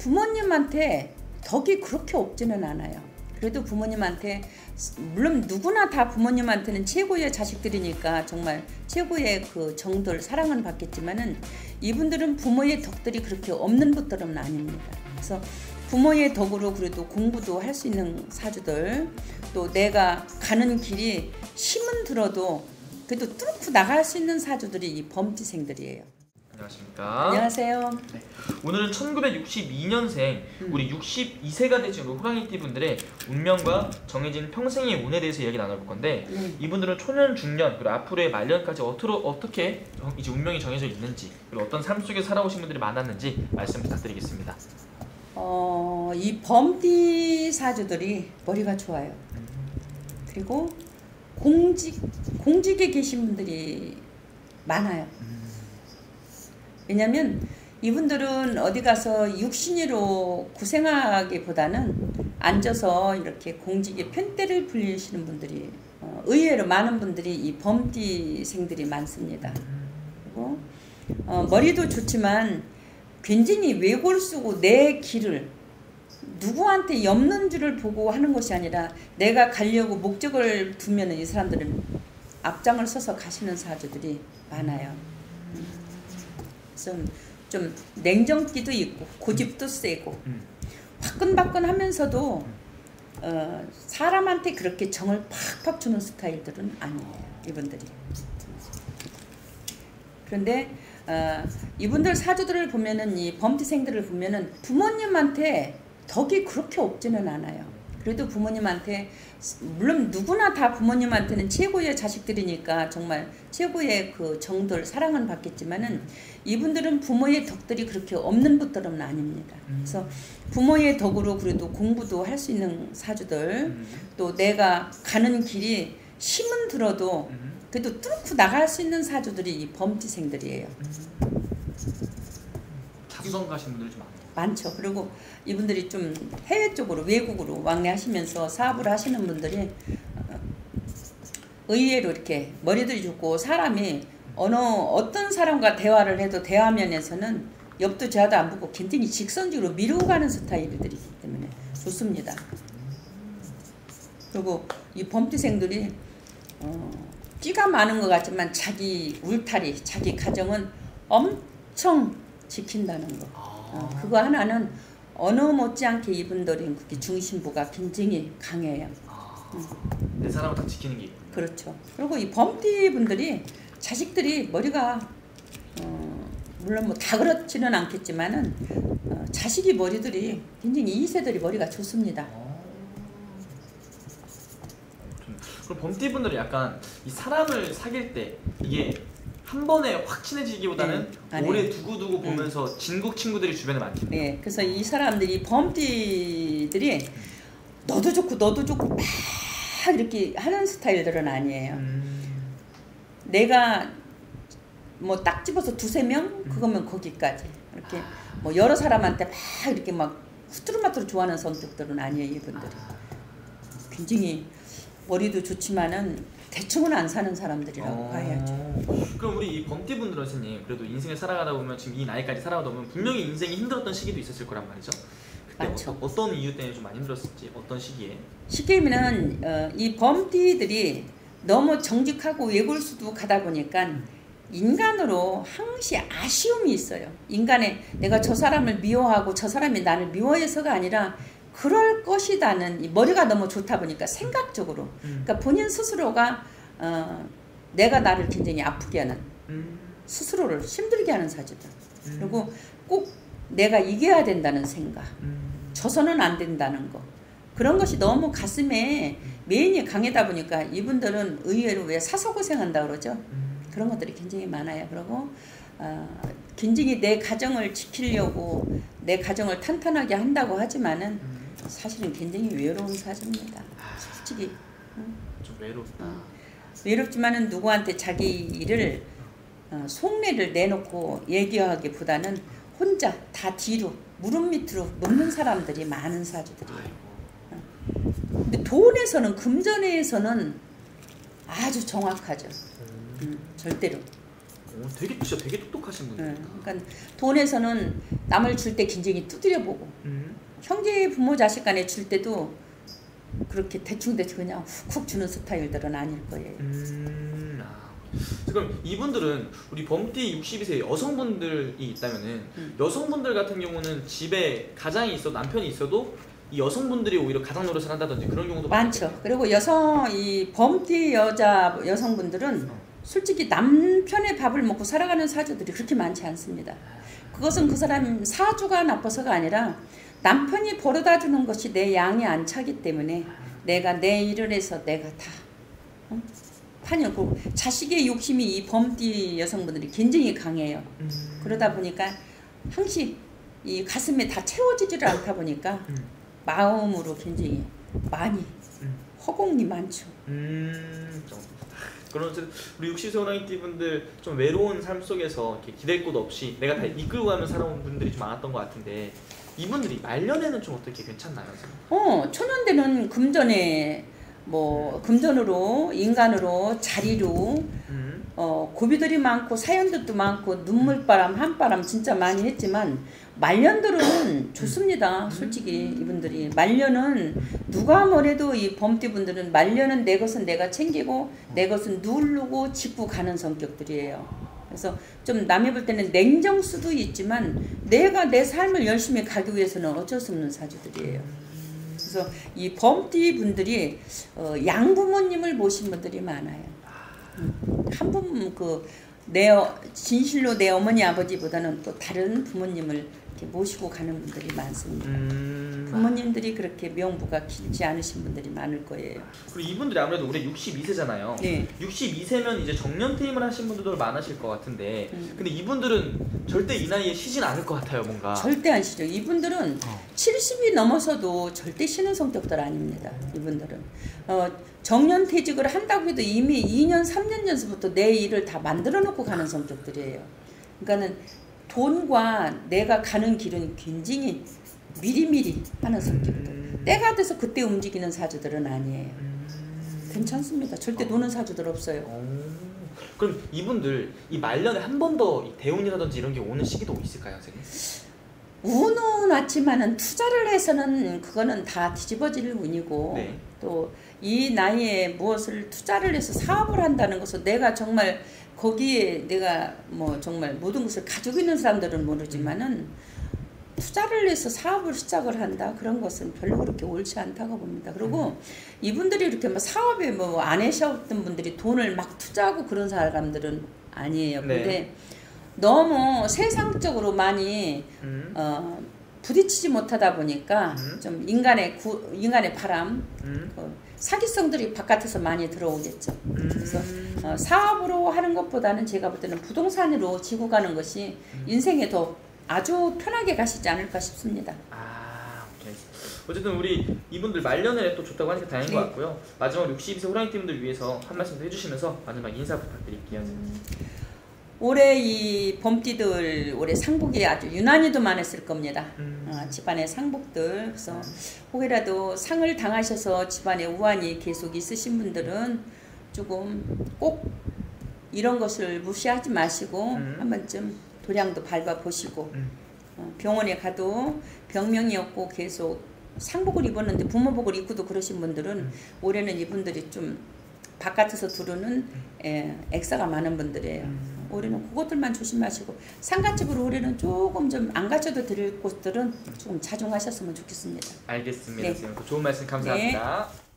부모님한테 덕이 그렇게 없지는 않아요. 그래도 부모님한테, 물론 누구나 다 부모님한테는 최고의 자식들이니까 정말 최고의 그 정들 사랑은 받겠지만은 이분들은 부모의 덕들이 그렇게 없는 분들은 아닙니다. 그래서 부모의 덕으로 그래도 공부도 할 수 있는 사주들, 또 내가 가는 길이 힘은 들어도 그래도 뚫고 나갈 수 있는 사주들이 이 범띠생들이에요. 안녕하십니까. 안녕하세요. 네. 오늘은 1962년생 우리 62세가 되신 호랑이띠 분들의 운명과 정해진 평생의 운에 대해서 이야기 나눠볼 건데, 이분들은 초년, 중년, 그리고 앞으로의 말년까지 어떻게 이제 운명이 정해져 있는지, 그리고 어떤 삶 속에 살아오신 분들이 많았는지 말씀 부탁드리겠습니다. 이 범띠 사주들이 머리가 좋아요. 그리고 공직에 계신 분들이 많아요. 왜냐면 이분들은 어디 가서 육신으로 고생하기보다는 앉아서 이렇게 공직에 편대를 불리시는 분들이 의외로 많은 분들이 이 범띠생들이 많습니다. 그리고 머리도 좋지만 굉장히 외골 쓰고 내 길을 누구한테 엮는 줄을 보고 하는 것이 아니라 내가 가려고 목적을 두면 이 사람들은 앞장을 서서 가시는 사주들이 많아요. 좀 냉정기도 있고 고집도 세고 화끈화끈하면서도 사람한테 그렇게 정을 팍팍 주는 스타일들은 아니에요, 이분들이. 그런데 이분들 사주들을 보면은, 이 범띠생들을 보면은 부모님한테 덕이 그렇게 없지는 않아요. 그래도 부모님한테, 물론 누구나 다 부모님한테는 최고의 자식들이니까 정말 최고의 그 정들 사랑은 받겠지만은 이분들은 부모의 덕들이 그렇게 없는 분들은 아닙니다. 그래서 부모의 덕으로 그래도 공부도 할 수 있는 사주들, 또 내가 가는 길이 힘은 들어도 그래도 뚫고 나갈 수 있는 사주들이 이 범띠생들이에요. 자수성 가신 분들이 좀 많죠. 그리고 이분들이 좀 해외 쪽으로, 외국으로 왕래하시면서 사업을 하시는 분들이 의외로 이렇게 머리도 좋고, 사람이 어떤 사람과 대화를 해도 대화면에서는 옆도 좌도 안 보고 굉장히 직선적으로 미루고 가는 스타일들이기 때문에 좋습니다. 그리고 이 범띠생들이 끼가 많은 것 같지만 자기 울타리, 자기 가정은 엄청 지킨다는 거. 그거 하나는 어느 못지않게 이분들이 그게 중심부가 굉장히 강해요. 내 사람을 다 지키는 게 있군요. 그렇죠. 그리고 이 범띠 분들이 자식들이 머리가 물론 뭐 다 그렇지는 않겠지만은 자식이 머리들이 굉장히 2세들이 머리가 좋습니다. 그럼 범띠 분들은 약간 이 사람을 사귈 때 이게 한 번에 확 친해지기보다는 오래 두고 보면서 진국 친구들이 주변에 많겠네요. 네, 그래서 이 사람들이 범띠들이 너도 좋고 막 이렇게 하는 스타일들은 아니에요. 내가 뭐 딱 집어서 두세 명 그거면 거기까지, 이렇게 뭐 여러 사람한테 막 이렇게 막 후뚜루마뚜루 좋아하는 성격들은 아니에요, 이분들이. 굉장히 머리도 좋지만은 대충은 안 사는 사람들이라고 봐야죠. 그럼 우리 이 범띠 분들은 선생님, 그래도 인생을 살아가다 보면 지금 이 나이까지 살아가다 보면 분명히 인생이 힘들었던 시기도 있었을 거란 말이죠. 그때 많죠. 어떤 이유 때문에 좀 많이 힘들었을지, 어떤 시기에? 쉽게 얘기하면 이 범띠들이 너무 정직하고 외골수도 가다 보니까 인간으로 항시 아쉬움이 있어요. 인간에 내가 저 사람을 미워하고 저 사람이 나를 미워해서가 아니라 그럴 것이다는, 이 머리가 너무 좋다 보니까 생각적으로, 그러니까 본인 스스로가 내가 나를 굉장히 아프게 하는, 스스로를 힘들게 하는 사주들. 그리고 꼭 내가 이겨야 된다는 생각, 져서는 안 된다는 거, 그런 것이 너무 가슴에 매인이 강하다 보니까 이분들은 의외로 왜 사서고생한다 그러죠. 그런 것들이 굉장히 많아요. 그리고 굉장히 내 가정을 지키려고 내 가정을 탄탄하게 한다고 하지만은 사실은 굉장히 외로운 사주입니다. 솔직히 좀 외롭지만은 누구한테 자기 일을 속내를 내놓고 얘기하기보다는 혼자 다 뒤로 무릎 밑으로 놓는 사람들이 많은 사주들이에요. 근데 돈에서는, 금전에서는 아주 정확하죠. 절대로. 진짜 되게 똑똑하신 분이에요. 그러니까 돈에서는 남을 줄 때 굉장히 두드려보고 형제 부모 자식 간에 줄 때도 그렇게 대충대충 그냥 훅훅 주는 스타일들은 아닐 거예요. 그럼 이분들은 우리 범띠 62세 여성분들이 있다면은 여성분들 같은 경우는 집에 가장이 있어 남편이 있어도 이 여성분들이 오히려 가장 노릇을 한다든지 그런 경우도 많죠. 그리고 이 범띠 여성분들은 솔직히 남편의 밥을 먹고 살아가는 사주들이 그렇게 많지 않습니다. 그것은 그 사람 사주가 나빠서가 아니라 남편이 벌어다 주는 것이 내 양이 안 차기 때문에 내가 내 일을 해서 내가 다 판이고 자식의 욕심이 이 범띠 여성분들이 굉장히 강해요. 그러다 보니까 항시 이 가슴에 다 채워지지를 않다 보니까 마음으로 굉장히 많이 허공이 많죠. 그런 우리 60세 호랑이띠 분들 좀 외로운 삶 속에서 이렇게 기댈 곳 없이 내가 다 이끌고 가면 살아온 분들이 좀 많았던 것 같은데 이분들이 말년에는 좀 어떻게 괜찮나요? 초년대는 금전에 금전으로 인간으로 자리로 고비들이 많고 사연들도 많고 눈물바람 한바람 진짜 많이 했지만 말년들은 좋습니다. 솔직히 이분들이 말년은 누가 뭐래도 이 범띠분들은 말년은 내 것은 내가 챙기고 내 것은 누르고 짚고 가는 성격들이에요. 그래서 좀 남이 볼 때는 냉정수도 있지만 내가 내 삶을 열심히 가기 위해서는 어쩔 수 없는 사주들이에요. 그래서 이 범띠 분들이 양부모님을 모신 분들이 많아요. 한 부모 진실로 내 어머니 아버지보다는 또 다른 부모님을 이렇게 모시고 가는 분들이 많습니다. 부모님들이 그렇게 명부가 길지 않으신 분들이 많을 거예요. 그리고 이분들이 아무래도 올해 62세잖아요. 네. 62세면 이제 정년퇴임을 하신 분들도 많으실 것 같은데 근데 이분들은 절대 이 나이에 쉬진 않을 것 같아요. 뭔가 절대 안 쉬죠. 이분들은 70이 넘어서도 절대 쉬는 성격들 아닙니다. 이분들은 정년퇴직을 한다고 해도 이미 2년 3년 전부터 내 일을 다 만들어 놓고 가는 성격들이에요. 그러니까는 돈과 내가 가는 길은 굉장히 미리미리 하는 성격들. 때가 돼서 그때 움직이는 사주들은 아니에요. 괜찮습니다. 절대 노는 사주들 없어요. 그럼 이분들 이 말년에 한 번 더 대운이라든지 이런 게 오는 시기도 있을까요, 선생님? 운은 왔지만은 투자를 해서는 그거는 다 뒤집어질 운이고 네. 또 이 나이에 무엇을 투자를 해서 사업을 한다는 것은 내가 정말 거기에 내가 정말 모든 것을 가지고 있는 사람들은 모르지만은 투자를 해서 사업을 시작을 한다 그런 것은 별로 그렇게 옳지 않다고 봅니다. 그리고 이분들이 이렇게 사업에 안 하셨던 분들이 돈을 막 투자하고 그런 사람들은 아니에요. 근데 네. 너무 세상적으로 많이 부딪히지 못하다 보니까 좀 인간의 바람 사기성들이 바깥에서 많이 들어오겠죠. 그래서 사업으로 하는 것보다는 제가 볼 때는 부동산으로 지고 가는 것이 인생에 더 아주 편하게 가시지 않을까 싶습니다. 오케이. 어쨌든 우리 이분들 말년에 또 좋다고 하니까 다행인 것 같고요. 마지막으로 62세 호랑이띠 분들 위해서 한 말씀 해주시면서 마지막 인사 부탁드릴게요. 올해 이 범띠들 올해 상복이 아주 유난히도 많았을 겁니다. 집안의 상복들. 그래서 혹이라도 상을 당하셔서 집안에 우환이 계속 있으신 분들은 조금 꼭 이런 것을 무시하지 마시고 한 번쯤 도량도 밟아보시고 병원에 가도 병명이 없고 계속 상복을 입었는데 부모복을 입고도 그러신 분들은 올해는 이분들이 좀 바깥에서 두르는 액사가 많은 분들이에요. 올해는 그것들만 조심하시고 상가집으로 올해는 조금 좀 안 가셔도 될 곳들은 조금 자중하셨으면 좋겠습니다. 알겠습니다. 네. 선생님, 좋은 말씀 감사합니다. 네.